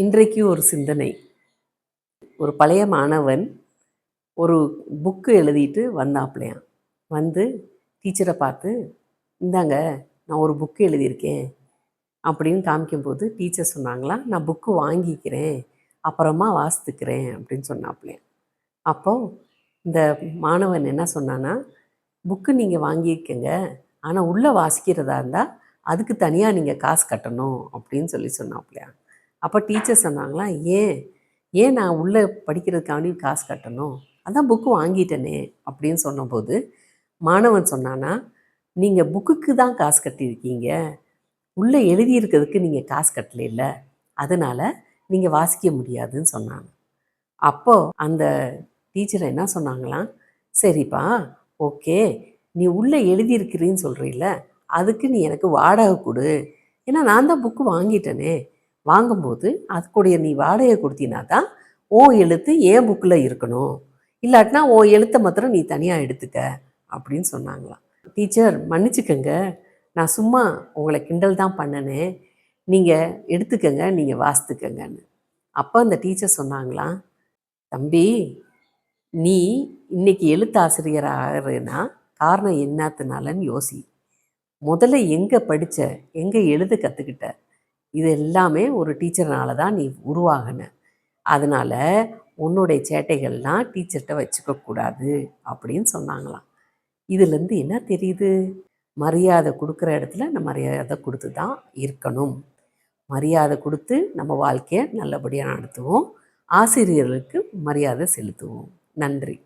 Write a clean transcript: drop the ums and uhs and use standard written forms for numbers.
இன்றைக்கு ஒரு சிந்தனை. ஒரு பழைய மாணவன் ஒரு புக்கு எழுதிட்டு வந்தாப்லையாம். வந்து டீச்சரை பார்த்து, இந்தாங்க நான் ஒரு புக்கு எழுதியிருக்கேன் அப்படின்னு காமிக்கும்போது டீச்சர் சொன்னாங்களாம், நான் புக்கு வாங்கிக்கிறேன், அப்புறமா வாசித்துக்கிறேன் அப்படின்னு சொன்னாப்லையாம். அப்போது இந்த மாணவன் என்ன சொன்னான்னா, புக்கு நீங்கள் வாங்கியிருக்கீங்க, ஆனால் உள்ளே வாசிக்கிறதா இருந்தால் அதுக்கு தனியாக நீங்கள் காசு கட்டணும் அப்படின்னு சொன்னாப்லையாம். அப்போ டீச்சர் சொன்னாங்களாம், ஏன் ஏன் நான் உள்ளே படிக்கிறதுக்காண்டி காசு கட்டணும், அதான் புக்கு வாங்கிட்டேனே அப்படின்னு சொன்னபோது மாணவன் சொன்னான்னா, நீங்கள் புக்குக்கு தான் காசு கட்டியிருக்கீங்க, உள்ளே எழுதியிருக்கிறதுக்கு நீங்கள் காசு கட்டலைல்ல, அதனால் நீங்கள் வாசிக்க முடியாதுன்னு சொன்னாங்க. அப்போது அந்த டீச்சர் என்ன சொன்னாங்களாம், சரிப்பா, ஓகே, நீ உள்ளே எழுதியிருக்கிறீன்னு சொல்கிறீல்ல, அதுக்கு நீ எனக்கு வாடகை கொடு, ஏன்னா நான் தான் புக்கு வாங்கிட்டேனே, வாங்கும்போது அதுக்குடைய நீ வாடகை கொடுத்தினா தான் உன் எழுத்து ஏன் புக்கில் இருக்கணும், இல்லாட்டினா உன் எழுத்தை மாத்திரம் நீ தனியாக எடுத்துக்க அப்படின்னு சொன்னாங்களாம். டீச்சர் மன்னிச்சுக்கங்க, நான் சும்மா உங்களை கிண்டல் தான் பண்ணினேன், நீங்கள் எடுத்துக்கங்க, நீங்கள் வாசித்துக்கங்கன்னு. அப்போ அந்த டீச்சர் சொன்னாங்களாம், தம்பி, நீ இன்னைக்கு எழுத்தாசிரியர் ஆகிறன்னா காரணம் என்னத்துனாலன்னு யோசி. முதல்ல எங்கே படித்த, எங்கே எழுத கற்றுக்கிட்ட, இது எல்லாமே ஒரு டீச்சர்னால தான் நீ உருவாகின. அதனால் உன்னுடைய சேட்டைகள்லாம் டீச்சர்கிட்ட வச்சுக்கக்கூடாது அப்படின்னு சொன்னாங்களாம். இதுலேருந்து என்ன தெரியுது? மரியாதை கொடுக்குற இடத்துல நம்ம மரியாதை கொடுத்து தான் இருக்கணும். மரியாதை கொடுத்து நம்ம வாழ்க்கையை நல்லபடியாக நடத்துவோம். ஆசிரியர்களுக்கு மரியாதை செலுத்துவோம். நன்றி.